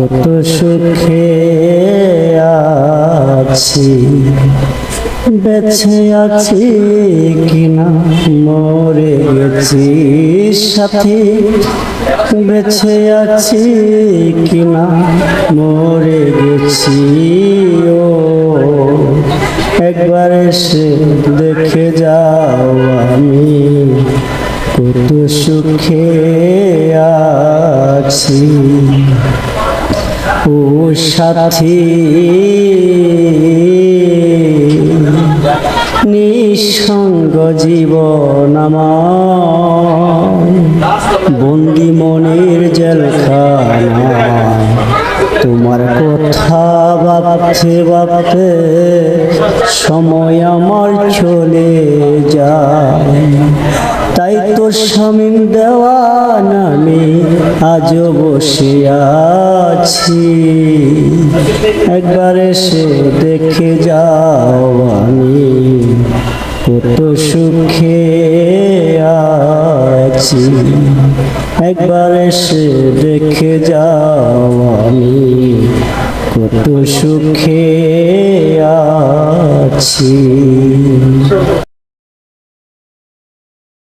কত সুখে আছি, বেঁচে আছি কিনা মরে গেছি সাথী, বেঁচে আছি কিনা মরে গেছি। ও একবার এসে দেখে যাও আমি কত সুখে আছি। ও সাথী নিঃসঙ্গ জীবন আমার, বন্দি মনের জেলখানা, তোমার কথা ভাবতে ভাবতে সময় আমার চলে যায়। তাই তো স্বামীর দেওয়ান আমি আজও বসে আছি, একবার এসে দেখে যাও আমি কত সুখে আছি। একবার এসে দেখে যাও আমি কত সুখে আছি।